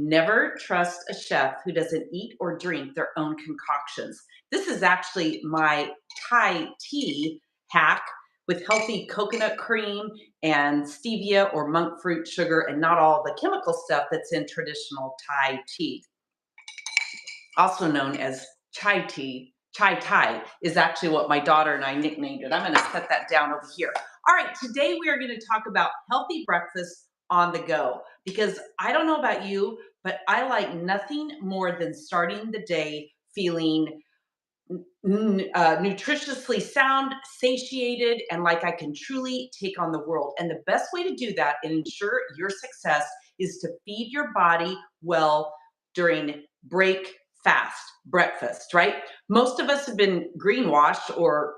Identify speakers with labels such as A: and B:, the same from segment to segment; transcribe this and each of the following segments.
A: Never trust a chef who doesn't eat or drink their own concoctions. This is actually my Thai tea hack with healthy coconut cream and stevia or monk fruit sugar and not all the chemical stuff that's in traditional Thai tea, also known as chai tea. Chai Thai is actually what my daughter and I nicknamed it. I'm going to set that down over here. All right, today we are going to talk about healthy breakfast on the go because I don't know about you, but I like nothing more than starting the day feeling nutritiously sound, satiated, and like I can truly take on the world. And the best way to do that and ensure your success is to feed your body well during break fast breakfast, right? Most of us have been greenwashed or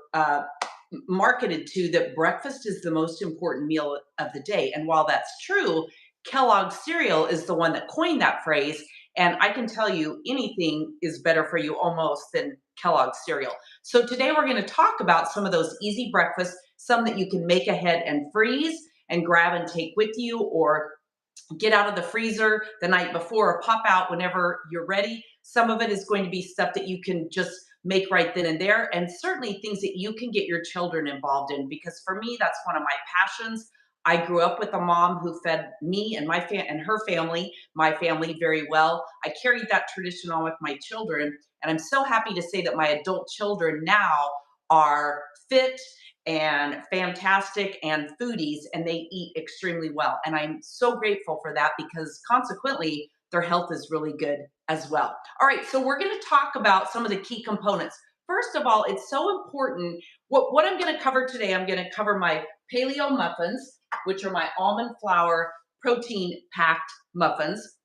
A: marketed to that breakfast is the most important meal of the day. And while that's true, Kellogg's cereal is the one that coined that phrase. And I can tell you anything is better for you almost than Kellogg's cereal. So today we're going to talk about some of those easy breakfasts, some that you can make ahead and freeze and grab and take with you, or get out of the freezer the night before or pop out whenever you're ready. Some of it is going to be stuff that you can just make right then and there, and certainly things that you can get your children involved in, because for me, that's one of my passions. I grew up with a mom who fed me and and her family, my family, very well. I carried that tradition on with my children, and I'm so happy to say that my adult children now are fit and fantastic and foodies, and they eat extremely well. And I'm so grateful for that because consequently, their health is really good as well. All right, so we're going to talk about some of the key components. First of all, it's so important. What I'm going to cover today, I'm going to cover my Paleo muffins, which are my almond flour protein packed muffins.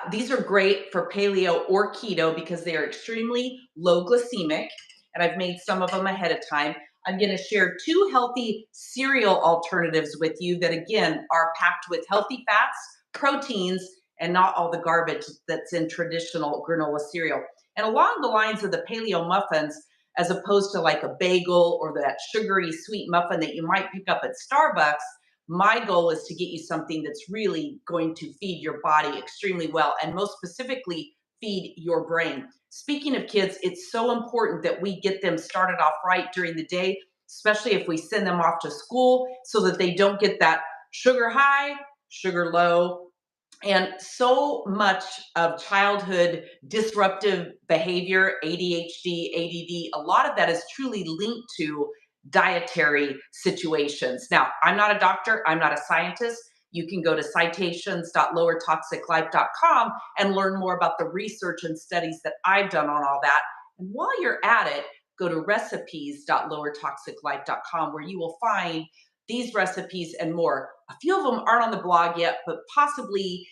A: These are great for paleo or keto because they are extremely low glycemic, and I've made some of them ahead of time. I'm going to share two healthy cereal alternatives with you that, again, are packed with healthy fats, proteins, and not all the garbage that's in traditional granola cereal. And along the lines of the paleo muffins, as opposed to like a bagel or that sugary sweet muffin that you might pick up at Starbucks, my goal is to get you something that's really going to feed your body extremely well, and most specifically, feed your brain. Speaking of kids, it's so important that we get them started off right during the day, especially if we send them off to school so that they don't get that sugar high, sugar low, and so much of childhood disruptive behavior, ADHD, ADD, a lot of that is truly linked to dietary situations. Now, I'm not a doctor, I'm not a scientist. You can go to citations.lowertoxiclife.com and learn more about the research and studies that I've done on all that. And while you're at it, go to recipes.lowertoxiclife.com where you will find these recipes and more. A few of them aren't on the blog yet, but possibly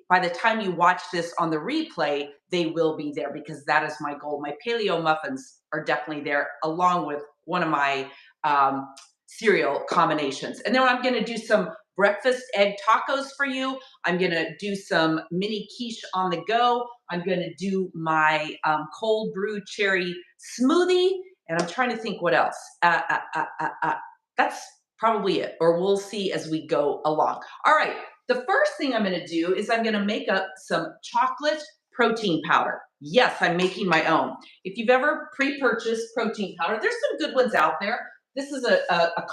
A: by the time you watch this on the replay, they will be there because that is my goal. My paleo muffins are definitely there, along with one of my cereal combinations. And then I'm going to do some breakfast egg tacos for you. I'm going to do some mini quiche on the go. I'm going to do my cold brew cherry smoothie. And I'm trying to think what else. That's probably it, or we'll see as we go along. All right. The first thing I'm going to do is I'm going to make up some chocolate protein powder. Yes, I'm making my own. If you've ever pre-purchased protein powder, there's some good ones out there. This is a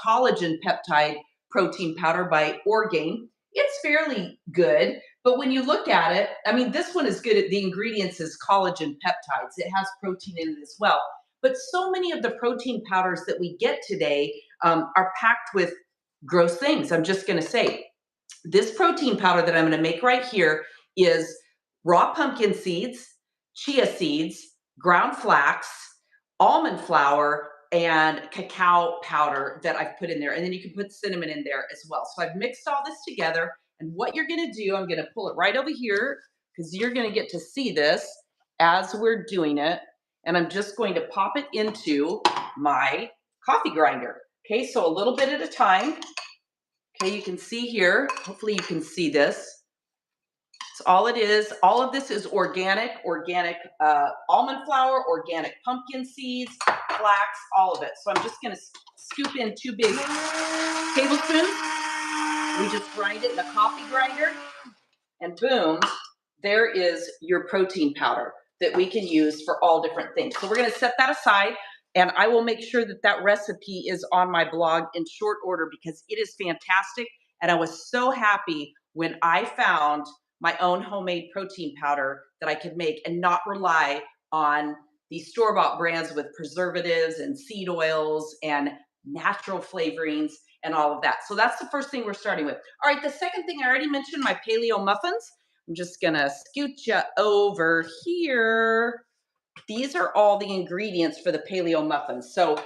A: collagen peptide protein powder by Orgain. It's fairly good, but when you look at it, I mean, this one is good. The ingredients is collagen peptides. It has protein in it as well. But so many of the protein powders that we get today are packed with gross things. I'm just going to say, this protein powder that I'm going to make right here is raw pumpkin seeds, chia seeds, ground flax, almond flour, and cacao powder that I've put in there. And then you can put cinnamon in there as well. So I've mixed all this together. And what you're going to do, I'm going to pull it right over here because you're going to get to see this as we're doing it. And I'm just going to pop it into my coffee grinder. Okay, so a little bit at a time. Okay, you can see here, hopefully you can see this. It's all it is. All of this is organic almond flour, organic pumpkin seeds, flax, all of it. So I'm just gonna scoop in 2 big tablespoons. We just grind it in a coffee grinder, and boom, there is your protein powder that we can use for all different things. So we're going to set that aside, and I will make sure that that recipe is on my blog in short order because it is fantastic. And I was so happy when I found my own homemade protein powder that I could make and not rely on these store-bought brands with preservatives and seed oils and natural flavorings and all of that. So that's the first thing we're starting with. All right, the second thing I already mentioned, my paleo muffins. I'm just gonna scoot you over here. These are all the ingredients for the paleo muffins. So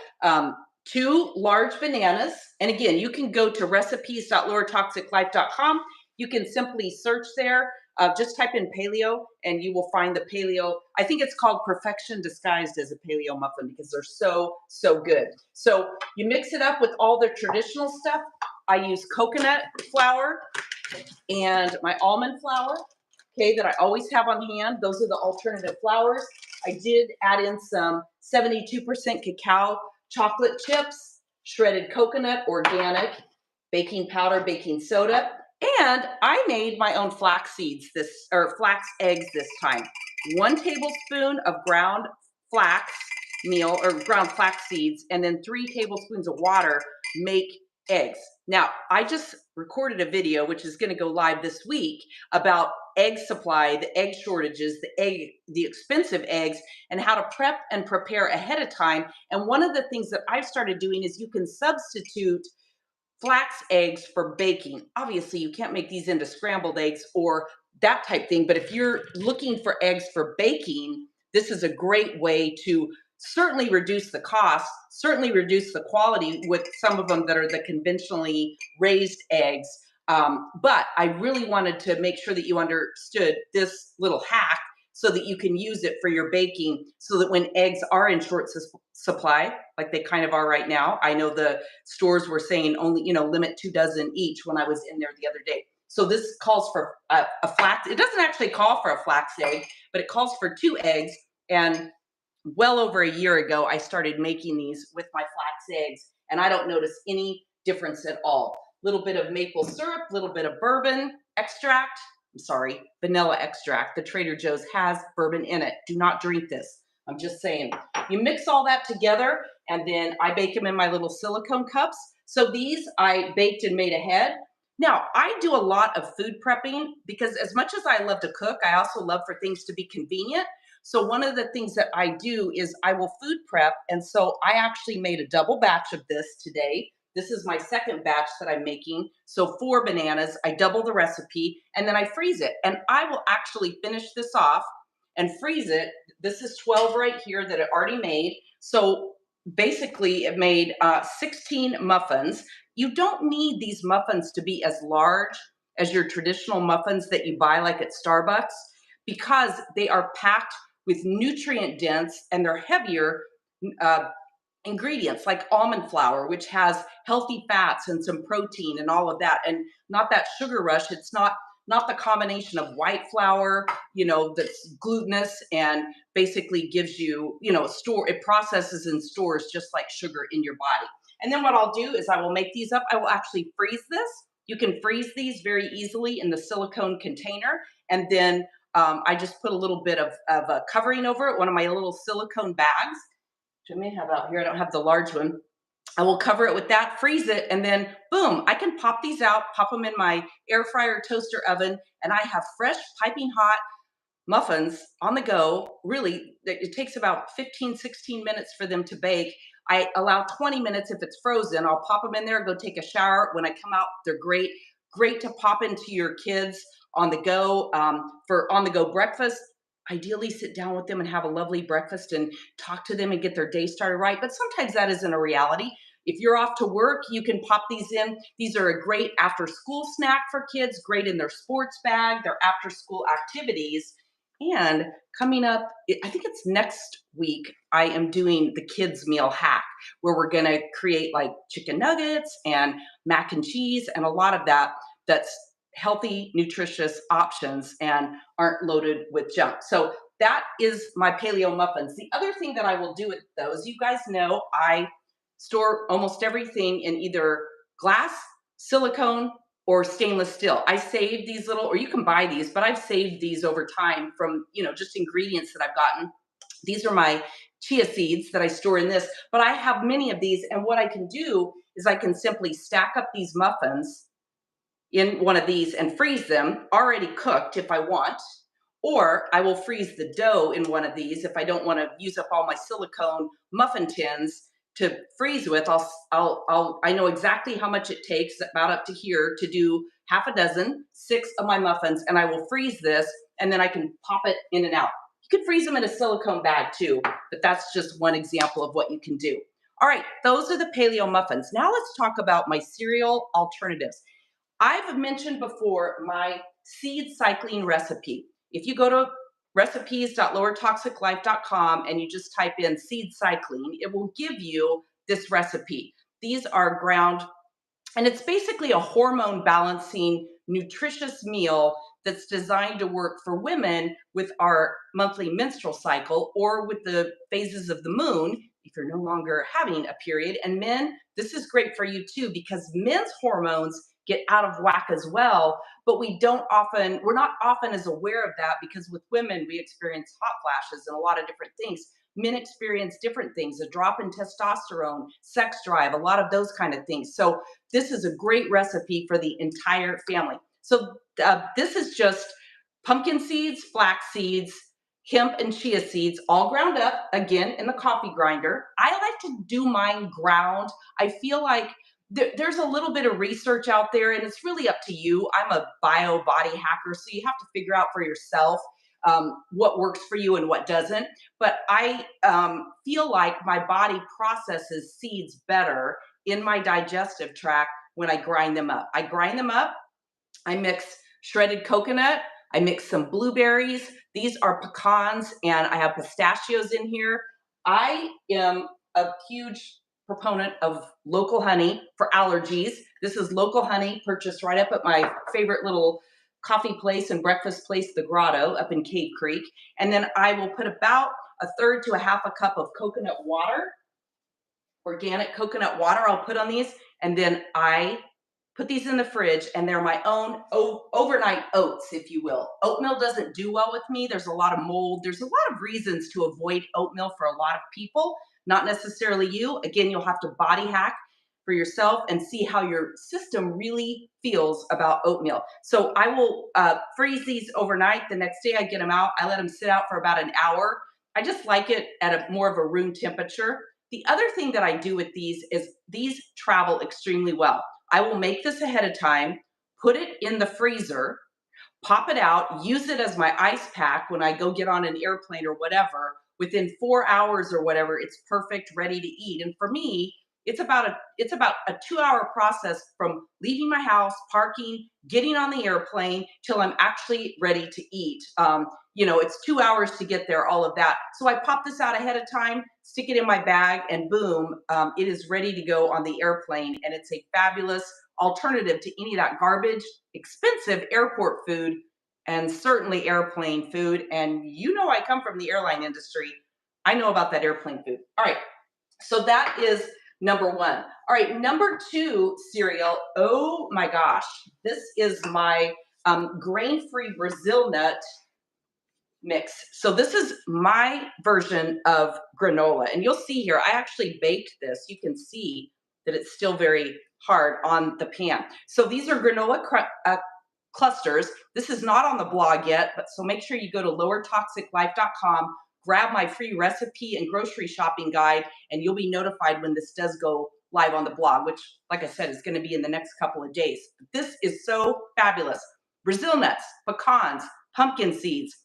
A: 2 large bananas. And again, you can go to recipes.lowertoxiclife.com. You can simply search there. Just type in paleo and you will find the paleo. I think it's called perfection disguised as a paleo muffin because they're so, so good. So you mix it up with all the traditional stuff. I use coconut flour and my almond flour, okay, that I always have on hand. Those are the alternative flours. I did add in some 72% cacao chocolate chips, shredded coconut, organic, baking powder, baking soda, and I made my own flax seeds flax eggs this time. 1 tablespoon of ground flax meal or ground flax seeds, and then 3 tablespoons of water make eggs. Now, I just recorded a video, which is going to go live this week, about egg supply, the egg shortages, the expensive eggs, and how to prep and prepare ahead of time. And one of the things that I've started doing is you can substitute flax eggs for baking. Obviously, you can't make these into scrambled eggs or that type thing, but if you're looking for eggs for baking, this is a great way to certainly reduce the cost, certainly reduce the quality with some of them that are the conventionally raised eggs. But I really wanted to make sure that you understood this little hack so that you can use it for your baking so that when eggs are in short supply, like they kind of are right now, I know the stores were saying only, limit 2 dozen each when I was in there the other day. So this calls for a flax. It doesn't actually call for a flax egg, but it calls for 2 eggs. And well over a year ago, I started making these with my flax eggs, and I don't notice any difference at all. Little bit of maple syrup, little bit of bourbon extract. I'm sorry, vanilla extract. The Trader Joe's has bourbon in it. Do not drink this. I'm just saying. You mix all that together, and then I bake them in my little silicone cups. So these I baked and made ahead. Now, I do a lot of food prepping because as much as I love to cook, I also love for things to be convenient. So one of the things that I do is I will food prep. And so I actually made a double batch of this today. This is my second batch that I'm making. So 4 bananas, I double the recipe, and then I freeze it. And I will actually finish this off and freeze it. This is 12 right here that I already made. So basically it made 16 muffins. You don't need these muffins to be as large as your traditional muffins that you buy like at Starbucks because they are packed with nutrient dense and they're heavier uh, ingredients like almond flour, which has healthy fats and some protein and all of that, and not that sugar rush. It's not the combination of white flour, that's glutinous and basically gives you, it processes and stores just like sugar in your body. And then what I'll do is I will make these up. I will actually freeze this. You can freeze these very easily in the silicone container, and then I just put a little bit of a covering over it, one of my little silicone bags, which I may have out here. I don't have the large one. I will cover it with that, freeze it, and then boom, I can pop these out, pop them in my air fryer toaster oven, and I have fresh, piping hot muffins on the go. Really, it takes about 15, 16 minutes for them to bake. I allow 20 minutes if it's frozen. I'll pop them in there, go take a shower. When I come out, they're great. Great to pop into your kids on the go for on the go breakfast. Ideally, sit down with them and have a lovely breakfast and talk to them and get their day started right. But sometimes that isn't a reality. If you're off to work, you can pop these in. These are a great after school snack for kids, great in their sports bag, their after school activities. And coming up, I think it's next week, I am doing the kids meal hack where we're going to create like chicken nuggets and mac and cheese and a lot of that's healthy, nutritious options and aren't loaded with junk. So that is my paleo muffins. The other thing that I will do with those, you guys know, I store almost everything in either glass, silicone, or stainless steel. I save these little, or you can buy these, but I've saved these over time from, just ingredients that I've gotten. These are my chia seeds that I store in this, but I have many of these. And what I can do is I can simply stack up these muffins in one of these and freeze them already cooked if I want, or I will freeze the dough in one of these if I don't want to use up all my silicone muffin tins to freeze with. I know exactly how much it takes, about up to here, to do half a dozen, 6 of my muffins, and I will freeze this, and then I can pop it in and out. You can freeze them in a silicone bag too, but that's just one example of what you can do. All right, those are the paleo muffins. Now let's talk about my cereal alternatives. I've mentioned before my seed cycling recipe. If you go to recipes.lowertoxiclife.com and you just type in seed cycling, it will give you this recipe. These are ground, and it's basically a hormone balancing, nutritious meal that's designed to work for women with our monthly menstrual cycle or with the phases of the moon if you're no longer having a period. And men, this is great for you too, because men's hormones get out of whack as well, but we're not often as aware of that, because with women, we experience hot flashes and a lot of different things. Men experience different things, a drop in testosterone, sex drive, a lot of those kind of things. So this is a great recipe for the entire family. So this is just pumpkin seeds, flax seeds, hemp, and chia seeds, all ground up, again, in the coffee grinder. I like to do mine ground. I feel like there's a little bit of research out there, and it's really up to you. I'm a bio body hacker, so you have to figure out for yourself what works for you and what doesn't. But I feel like my body processes seeds better in my digestive tract when I grind them up. I grind them up, I mix shredded coconut, I mix some blueberries. These are pecans, and I have pistachios in here. I am a huge proponent of local honey for allergies. This is local honey purchased right up at my favorite little coffee place and breakfast place, the Grotto, up in Cave Creek. And then I will put about a third to a half a cup of coconut water, organic coconut water I'll put on these, and then I put these in the fridge, and they're my own overnight oats, if you will. Oatmeal doesn't do well with me. There's a lot of mold. There's a lot of reasons to avoid oatmeal for a lot of people, not necessarily you. Again, you'll have to body hack for yourself and see how your system really feels about oatmeal. So I will freeze these overnight. The next day I get them out. I let them sit out for about an hour. I just like it at a more of a room temperature. The other thing that I do with these is these travel extremely well. I will make this ahead of time, put it in the freezer, pop it out, use it as my ice pack when I go get on an airplane or whatever. Within 4 hours or whatever, it's perfect, ready to eat. And for me, it's about a 2-hour process from leaving my house, parking, getting on the airplane till I'm actually ready to eat. It's 2 hours to get there, all of that. So I pop this out ahead of time, stick it in my bag, and boom, it is ready to go on the airplane. And it's a fabulous alternative to any of that garbage, expensive airport food, and certainly airplane food. And I come from the airline industry. I know about that airplane food. All right, so that is number one. All right, number two cereal. Oh my gosh, this is my grain-free Brazil nut mix. So this is my version of granola. And you'll see here, I actually baked this. You can see that it's still very hard on the pan. So these are granola clusters. This is not on the blog yet, but so make sure you go to lowertoxiclife.com, grab my free recipe and grocery shopping guide, and you'll be notified when this does go live on the blog, which, like I said, is going to be in the next couple of days. This is so fabulous. Brazil nuts, pecans, pumpkin seeds,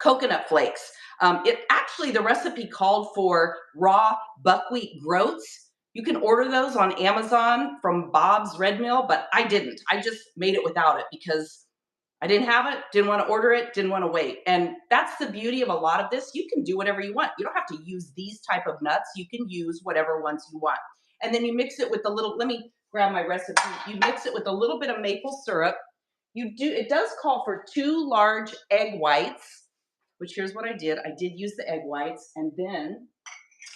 A: coconut flakes. The recipe called for raw buckwheat groats. You can order those on Amazon from Bob's Red Mill, but I didn't. I just made it without it because I didn't have it, didn't want to order it, didn't want to wait. And that's the beauty of a lot of this. You can do whatever you want. You don't have to use these type of nuts. You can use whatever ones you want. And then you mix it with let me grab my recipe. You mix it with a little bit of maple syrup. It does call for 2 large egg whites, which here's what I did. I did use the egg whites, and then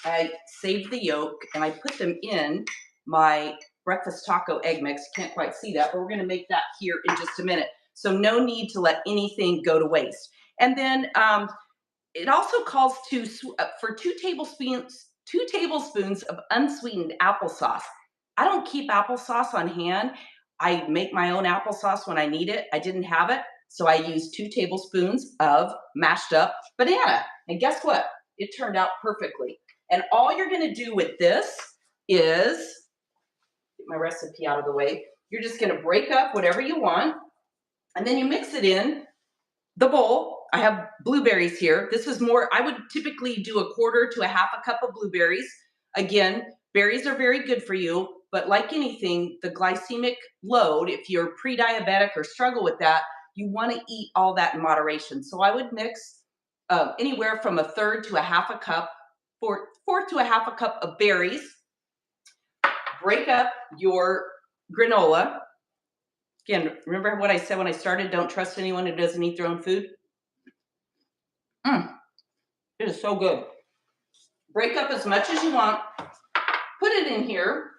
A: I saved the yolk and I put them in my breakfast taco egg mix. Can't quite see that, but we're going to make that here in just a minute. So no need to let anything go to waste. And then it also calls for 2 tablespoons of unsweetened applesauce. I don't keep applesauce on hand. I make my own applesauce when I need it. I didn't have it, so I used 2 tablespoons of mashed up banana. And guess what? It turned out perfectly. And all you're going to do with this is get my recipe out of the way. You're just going to break up whatever you want, and then you mix it in the bowl. I have blueberries here. This is more, I would typically do 1/4 to 1/2 cup of blueberries. Again, berries are very good for you, but like anything, the glycemic load, if you're pre-diabetic or struggle with that, you want to eat all that in moderation. So I would mix anywhere from 1/3 to 1/2 cup, fourth to 1/2 cup of berries. Break up your granola. Again, remember what I said when I started, don't trust anyone who doesn't eat their own food? It is so good. Break up as much as you want. Put it in here.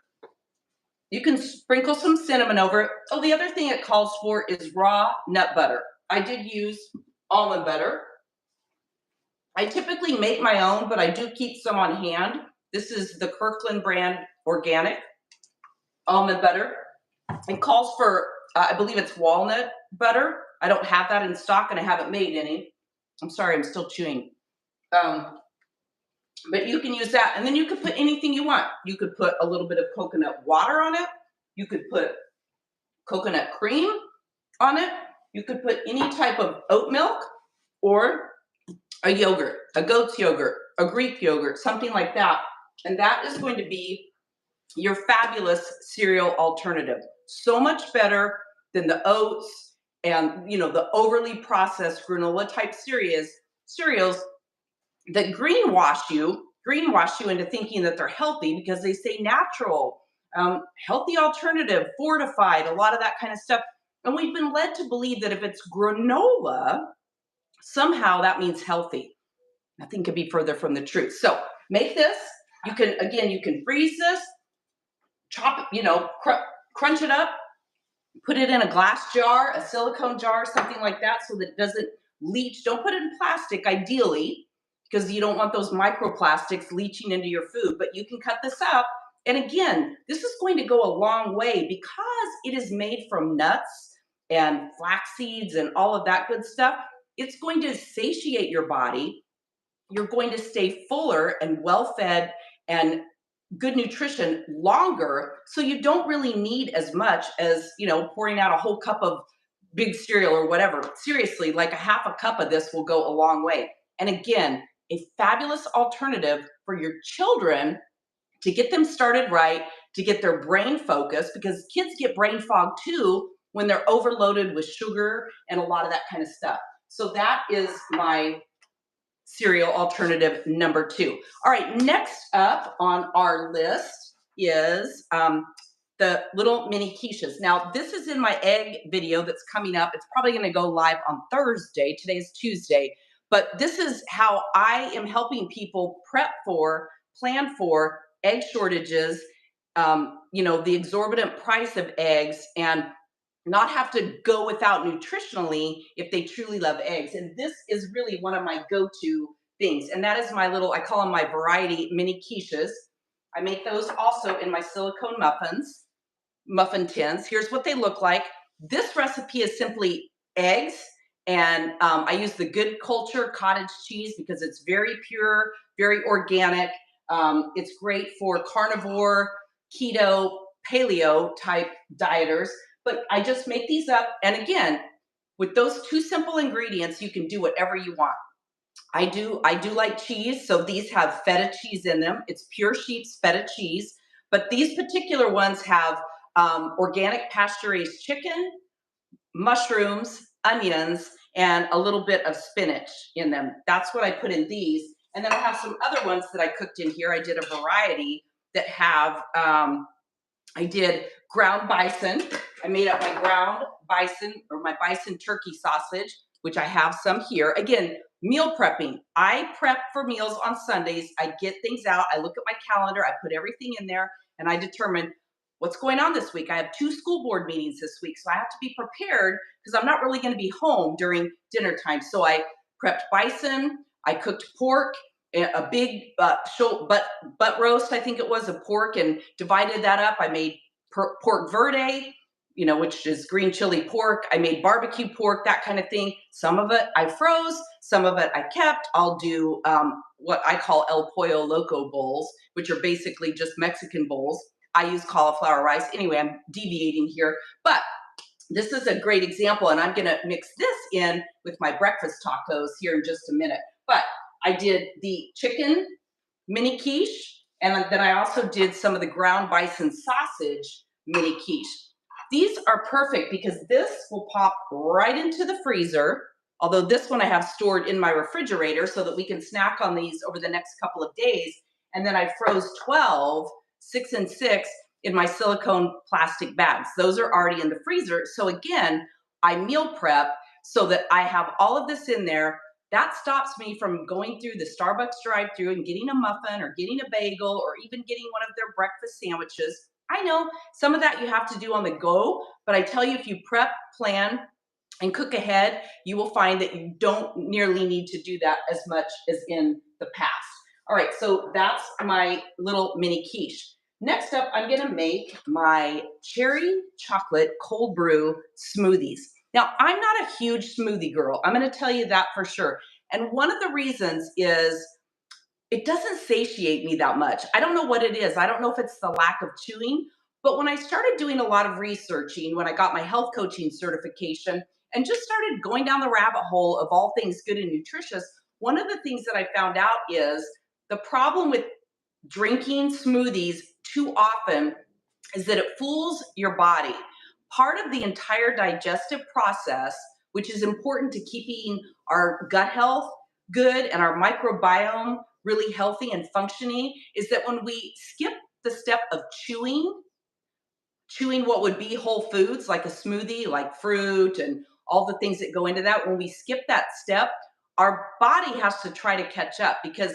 A: You can sprinkle some cinnamon over it. Oh, the other thing it calls for is raw nut butter. I did use almond butter. I typically make my own, but I do keep some on hand. This is the Kirkland brand organic almond butter. It calls for, I believe it's walnut butter. I don't have that in stock and I haven't made any. I'm sorry, I'm still chewing. But you can use that, and then you could put anything you want. You could put a little bit of coconut water on it. You could put coconut cream on it. You could put any type of oat milk or a yogurt, a goat's yogurt, a Greek yogurt, something like that. And that is going to be your fabulous cereal alternative. So much better than the oats and the overly processed granola type cereals that greenwash you into thinking that they're healthy because they say natural, healthy alternative, fortified, a lot of that kind of stuff. And we've been led to believe that if it's granola, somehow that means healthy. Nothing could be further from the truth. So make this. You can freeze this, chop it, crunch it up, put it in a glass jar, a silicone jar, something like that, so that it doesn't leach. Don't put it in plastic, ideally, because you don't want those microplastics leaching into your food. But you can cut this up. And again, this is going to go a long way because it is made from nuts and flax seeds and all of that good stuff. It's going to satiate your body. You're going to stay fuller and well-fed and good nutrition longer. So you don't really need as much as, pouring out a whole cup of big cereal or whatever. Seriously, like 1/2 cup of this will go a long way. And again, a fabulous alternative for your children to get them started right, to get their brain focused, because kids get brain fog too when they're overloaded with sugar and a lot of that kind of stuff. So that is my cereal alternative number 2. All right, next up on our list is the little mini quiches. Now, this is in my egg video that's coming up. It's probably going to go live on Thursday. Today's Tuesday. But this is how I am helping people plan for egg shortages, the exorbitant price of eggs, and not have to go without nutritionally if they truly love eggs. And this is really one of my go-to things. And that is I call them my variety mini quiches. I make those also in my silicone muffin tins. Here's what they look like. This recipe is simply eggs, and I use the Good Culture cottage cheese because it's very pure, very organic. It's great for carnivore, keto, paleo type dieters. But I just make these up. And again, with those 2 simple ingredients, you can do whatever you want. I do like cheese. So these have feta cheese in them. It's pure sheep's feta cheese. But these particular ones have organic pasture-raised chicken, mushrooms, onions, and a little bit of spinach in them. That's what I put in these. And then I have some other ones that I cooked in here. I did a variety that have, I did ground bison. I made up my ground bison or my bison turkey sausage, which I have some here. Again, meal prepping. I prep for meals on Sundays. I get things out. I look at my calendar. I put everything in there and I determine what's going on this week? I have 2 school board meetings this week, so I have to be prepared because I'm not really going to be home during dinner time. So I prepped bison, I cooked pork, a big butt roast, I think it was, of pork, and divided that up. I made pork verde, which is green chili pork. I made barbecue pork, that kind of thing. Some of it I froze, some of it I kept. I'll do what I call El Pollo Loco bowls, which are basically just Mexican bowls. I use cauliflower rice. Anyway, I'm deviating here, but this is a great example, and I'm going to mix this in with my breakfast tacos here in just a minute. But I did the chicken mini quiche, and then I also did some of the ground bison sausage mini quiche. These are perfect because this will pop right into the freezer, although this one I have stored in my refrigerator so that we can snack on these over the next couple of days. And then I froze 12, 6 and 6, in my silicone plastic bags. Those are already in the freezer. So again, I meal prep so that I have all of this in there. That stops me from going through the Starbucks drive-thru and getting a muffin or getting a bagel or even getting one of their breakfast sandwiches. I know some of that you have to do on the go, but I tell you, if you prep, plan, and cook ahead, you will find that you don't nearly need to do that as much as in the past. All right, so that's my little mini quiche. Next up, I'm gonna make my cherry chocolate cold brew smoothies. Now, I'm not a huge smoothie girl. I'm gonna tell you that for sure. And one of the reasons is it doesn't satiate me that much. I don't know what it is. I don't know if it's the lack of chewing, but when I started doing a lot of researching, when I got my health coaching certification and just started going down the rabbit hole of all things good and nutritious, one of the things that I found out is the problem with drinking smoothies too often is that it fools your body. Part of the entire digestive process, which is important to keeping our gut health good and our microbiome really healthy and functioning, is that when we skip the step of chewing what would be whole foods like a smoothie, like fruit and all the things that go into that, when we skip that step, our body has to try to catch up. Because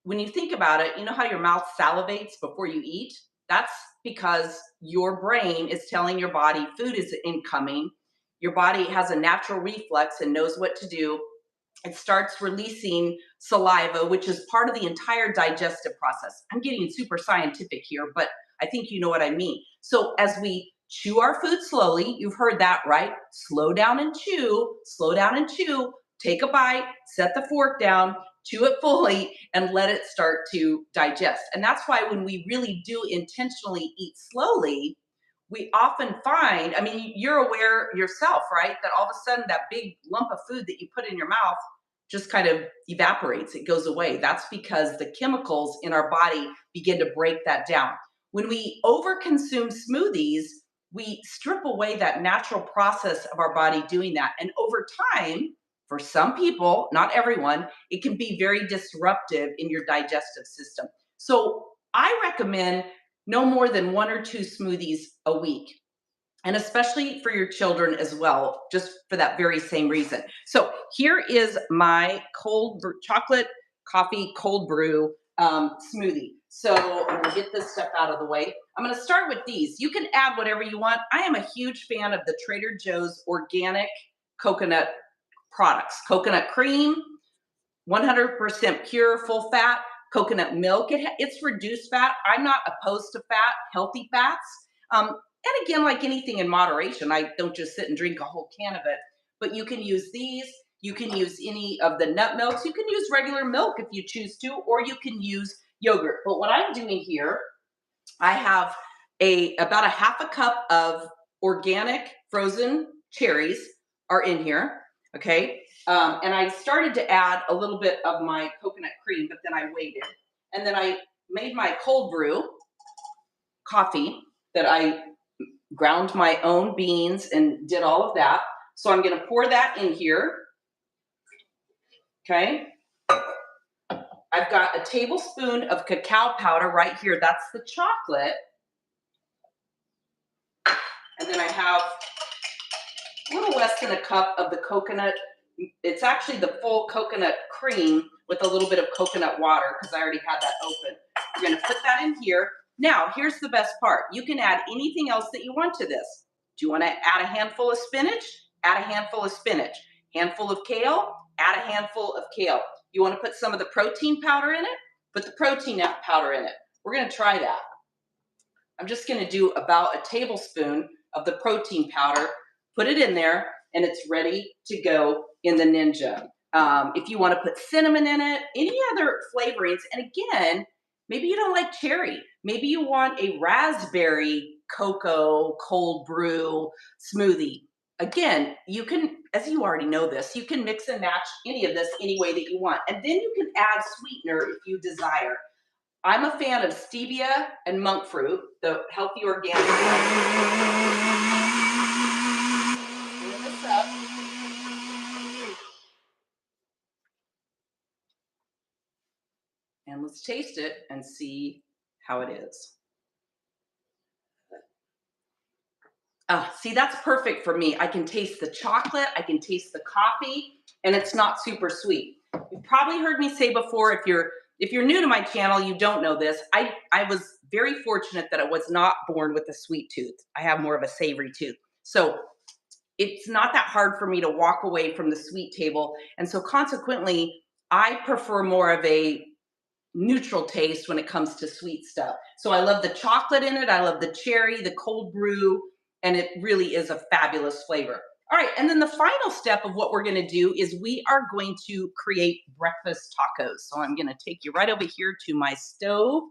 A: when you think about it, you know how your mouth salivates before you eat? That's because your brain is telling your body food is incoming. Your body has a natural reflex and knows what to do. It starts releasing saliva, which is part of the entire digestive process. I'm getting super scientific here, but I think you know what I mean. So as we chew our food slowly, you've heard that, right? Slow down and chew, slow down and chew, take a bite, set the fork down, chew it fully, and let it start to digest. And that's why when we really do intentionally eat slowly, we often find, I mean, you're aware yourself, right? That all of a sudden that big lump of food that you put in your mouth just kind of evaporates, it goes away. That's because the chemicals in our body begin to break that down. When we overconsume smoothies, we strip away that natural process of our body doing that. And over time, for some people, not everyone, it can be very disruptive in your digestive system. So I recommend no more than 1 or 2 smoothies a week, and especially for your children as well, just for that very same reason. So here is my chocolate coffee cold brew smoothie. So I'm gonna get this stuff out of the way. I'm gonna start with these. You can add whatever you want. I am a huge fan of the Trader Joe's organic coconut products. Coconut cream, 100% pure, full fat. Coconut milk, it's reduced fat. I'm not opposed to fat, healthy fats. And again, like anything in moderation, I don't just sit and drink a whole can of it. But you can use these. You can use any of the nut milks. You can use regular milk if you choose to, or you can use yogurt. But what I'm doing here, I have about a half a cup of organic frozen cherries are in here. Okay. And I started to add a little bit of my coconut cream, but then I waited. And then I made my cold brew coffee that I ground my own beans and did all of that. So I'm going to pour that in here. Okay. I've got a tablespoon of cacao powder right here. That's the chocolate. And then I have a little less than a cup of the coconut. It's actually the full coconut cream with a little bit of coconut water because I already had that open. We're going to put that in here. Now, here's the best part. You can add anything else that you want to this. Do you want to add a handful of spinach? Add a handful of spinach. Handful of kale? Add a handful of kale. You want to put some of the protein powder in it? Put the protein powder in it. We're going to try that. I'm just going to do about a tablespoon of the protein powder, put it in there, and it's ready to go in the Ninja. If you want to put cinnamon in it, any other flavorings, and again, maybe you don't like cherry. Maybe you want a raspberry cocoa cold brew smoothie. Again, you can, as you already know this, you can mix and match any of this any way that you want. And then you can add sweetener if you desire. I'm a fan of stevia and monk fruit, the healthy organic. Stir this up. And let's taste it and see how it is. See, that's perfect for me. I can taste the chocolate, I can taste the coffee, and it's not super sweet. You've probably heard me say before, if you're new to my channel, you don't know this. I was very fortunate that I was not born with a sweet tooth. I have more of a savory tooth. So it's not that hard for me to walk away from the sweet table. And so consequently, I prefer more of a neutral taste when it comes to sweet stuff. So I love the chocolate in it. I love the cherry, the cold brew, and it really is a fabulous flavor. All right, and then the final step of what we're gonna do is we are going to create breakfast tacos. So I'm gonna take you right over here to my stove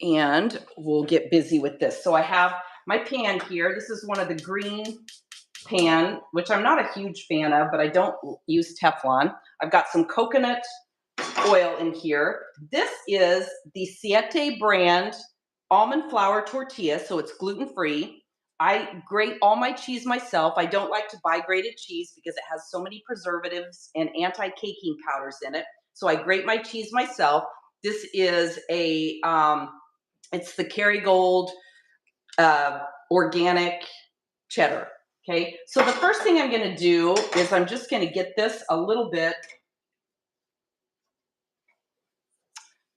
A: and we'll get busy with this. So I have my pan here. This is one of the green pan, which I'm not a huge fan of, but I don't use Teflon. I've got some coconut oil in here. This is the Siete brand almond flour tortilla, so it's gluten-free. I grate all my cheese myself. I don't like to buy grated cheese because it has so many preservatives and anti-caking powders in it. So I grate my cheese myself. This is it's the Kerrygold organic cheddar. Okay, so the first thing I'm going to do is I'm just going to get this a little bit,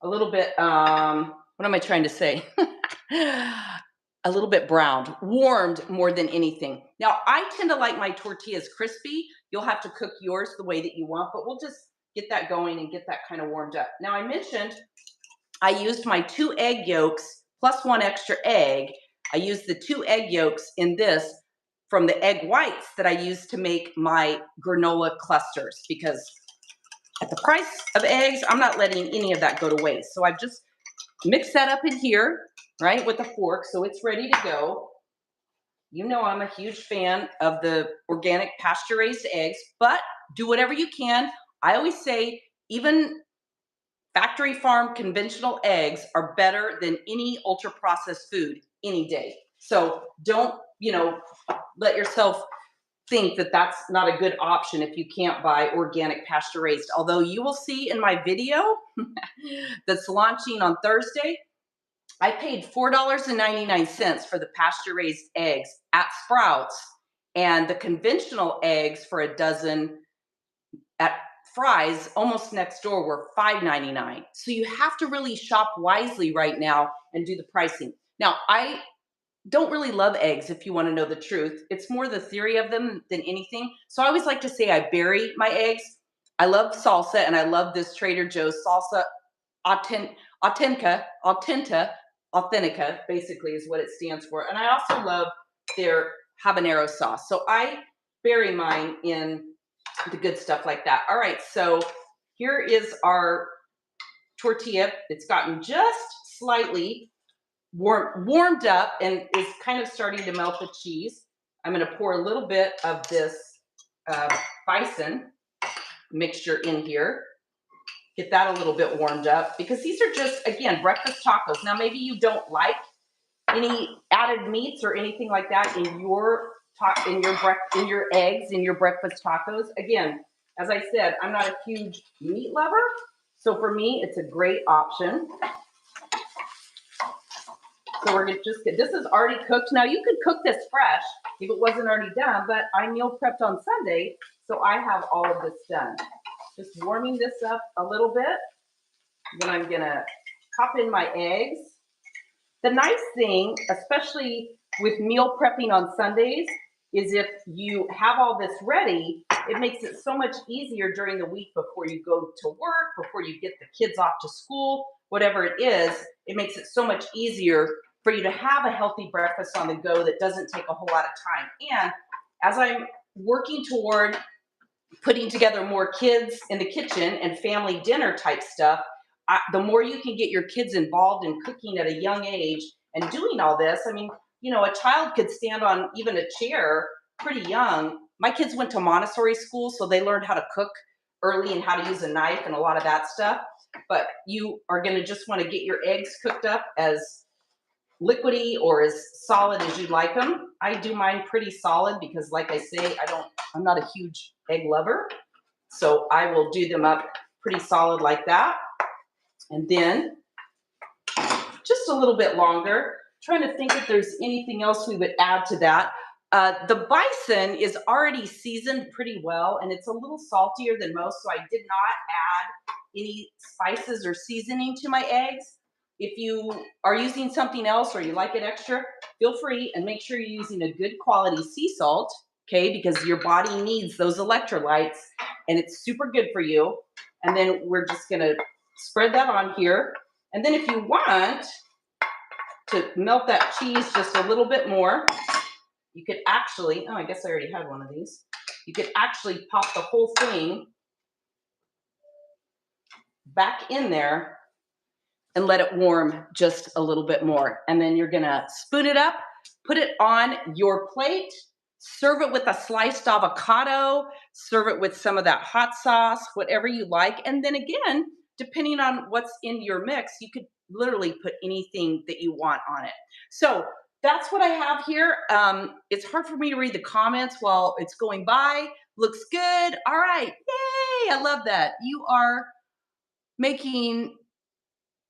A: what am I trying to say? A little bit browned, warmed more than anything. Now, I tend to like my tortillas crispy. You'll have to cook yours the way that you want, but we'll just get that going and get that kind of warmed up. Now, I mentioned I used my 2 egg yolks plus 1 extra egg. I used the 2 egg yolks in this from the egg whites that I used to make my granola clusters, because at the price of eggs, I'm not letting any of that go to waste. So I've just mixed that up in here, right, with a fork, so it's ready to go. You know I'm a huge fan of the organic pasture-raised eggs, but do whatever you can. I always say even factory farm conventional eggs are better than any ultra-processed food any day. So don't, let yourself think that that's not a good option if you can't buy organic pasture raised. Although you will see in my video that's launching on Thursday, I paid $4.99 for the pasture raised eggs at Sprouts, and the conventional eggs for a dozen at Fry's almost next door were $5.99. So you have to really shop wisely right now and do the pricing. Now, I don't really love eggs, if you want to know the truth. It's more the theory of them than anything. So I always like to say I bury my eggs. I love salsa, and I love this Trader Joe's salsa authentica, basically is what it stands for. And I also love their habanero sauce. So I bury mine in the good stuff like that. All right, so here is our tortilla. It's gotten just slightly warmed up and is kind of starting to melt the cheese. I'm going to pour a little bit of this bison mixture in here. Get that a little bit warmed up, because these are just, again, breakfast tacos. Now, maybe you don't like any added meats or anything like that in your eggs, in your breakfast tacos. Again, as I said, I'm not a huge meat lover, so for me, it's a great option. So we're gonna just get, this is already cooked. Now you could cook this fresh if it wasn't already done, but I meal prepped on Sunday, so I have all of this done. Just warming this up a little bit. Then I'm gonna pop in my eggs. The nice thing, especially with meal prepping on Sundays, is if you have all this ready, it makes it so much easier during the week before you go to work, before you get the kids off to school, whatever it is, it makes it so much easier for you to have a healthy breakfast on the go that doesn't take a whole lot of time. And as I'm working toward putting together more kids in the kitchen and family dinner type stuff, the more you can get your kids involved in cooking at a young age and doing all this. I mean, a child could stand on even a chair pretty young. My kids went to Montessori school, so they learned how to cook early and how to use a knife and a lot of that stuff. But you are going to just want to get your eggs cooked up as liquidy or as solid as you'd like them. I do mine pretty solid because, like I say, I'm not a huge egg lover. So I will do them up pretty solid like that. And then just a little bit longer, trying to think if there's anything else we would add to that. The bison is already seasoned pretty well, and it's a little saltier than most, so I did not add any spices or seasoning to my eggs. If you are using something else or you like it extra, feel free, and make sure you're using a good quality sea salt, okay, because your body needs those electrolytes, and it's super good for you. And then we're just gonna spread that on here. And then if you want to melt that cheese just a little bit more, you could actually, I guess I already had one of these. You could actually pop the whole thing back in there and let it warm just a little bit more. And then you're gonna spoon it up, put it on your plate, serve it with a sliced avocado, serve it with some of that hot sauce, whatever you like. And then again, depending on what's in your mix, you could literally put anything that you want on it. So that's what I have here. It's hard for me to read the comments while it's going by. Looks good. All right. Yay. I love that. You are making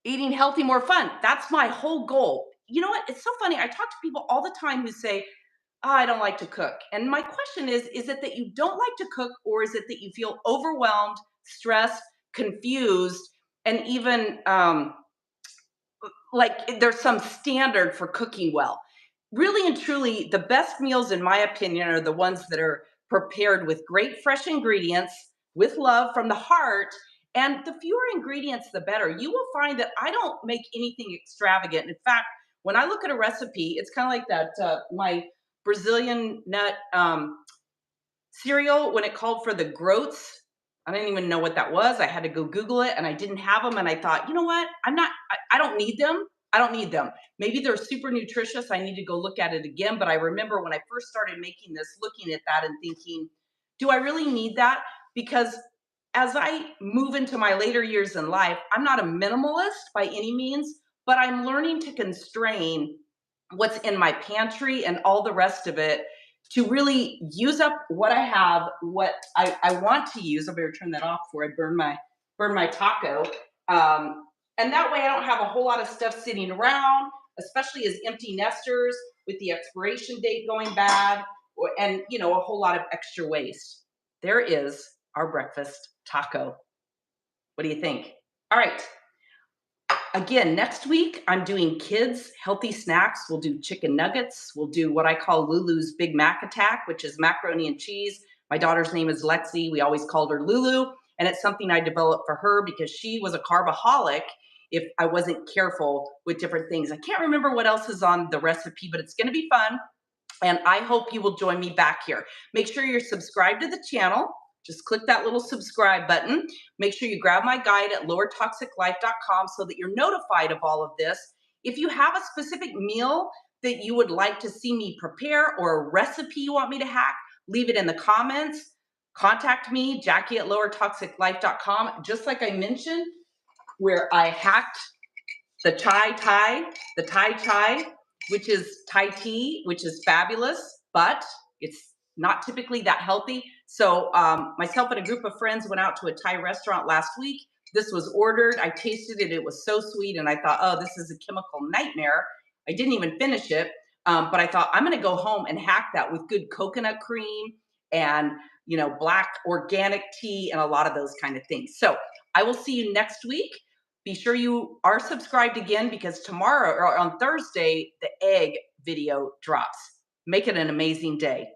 A: eating healthy more fun. That's my whole goal. You know what? It's so funny. I talk to people all the time who say, "Oh, I don't like to cook." And my question is it that you don't like to cook, or is it that you feel overwhelmed, stressed, confused, and even like there's some standard for cooking well? Really and truly, the best meals, in my opinion, are the ones that are prepared with great fresh ingredients, with love from the heart. And the fewer ingredients, the better. You will find that I don't make anything extravagant. In fact, when I look at a recipe, it's kind of like that my Brazilian nut cereal, when it called for the groats. I didn't even know what that was. I had to go Google it, and I didn't have them. And I thought, you know what? I don't need them. I don't need them. Maybe they're super nutritious. I need to go look at it again. But I remember when I first started making this, looking at that and thinking, do I really need that? Because as I move into my later years in life, I'm not a minimalist by any means, but I'm learning to constrain what's in my pantry and all the rest of it to really use up what I have, what I want to use. I better turn that off before I burn my taco. And that way I don't have a whole lot of stuff sitting around, especially as empty nesters with the expiration date going bad, and a whole lot of extra waste. There is our breakfast taco. What do you think? All right. Again, next week, I'm doing kids' healthy snacks. We'll do chicken nuggets. We'll do what I call Lulu's Big Mac Attack, which is macaroni and cheese. My daughter's name is Lexi. We always called her Lulu. And it's something I developed for her because she was a carbaholic if I wasn't careful with different things. I can't remember what else is on the recipe, but it's going to be fun. And I hope you will join me back here. Make sure you're subscribed to the channel. Just click that little subscribe button. Make sure you grab my guide at lowertoxiclife.com so that you're notified of all of this. If you have a specific meal that you would like to see me prepare or a recipe you want me to hack, leave it in the comments. Contact me, Jackie at lowertoxiclife.com. Just like I mentioned, where I hacked the Thai chai, which is Thai tea, which is fabulous, but it's not typically that healthy. So myself and a group of friends went out to a Thai restaurant last week. This was ordered. I tasted it. It was so sweet. And I thought, oh, this is a chemical nightmare. I didn't even finish it. But I thought, I'm going to go home and hack that with good coconut cream and, black organic tea and a lot of those kind of things. So I will see you next week. Be sure you are subscribed again because tomorrow or on Thursday, the egg video drops. Make it an amazing day.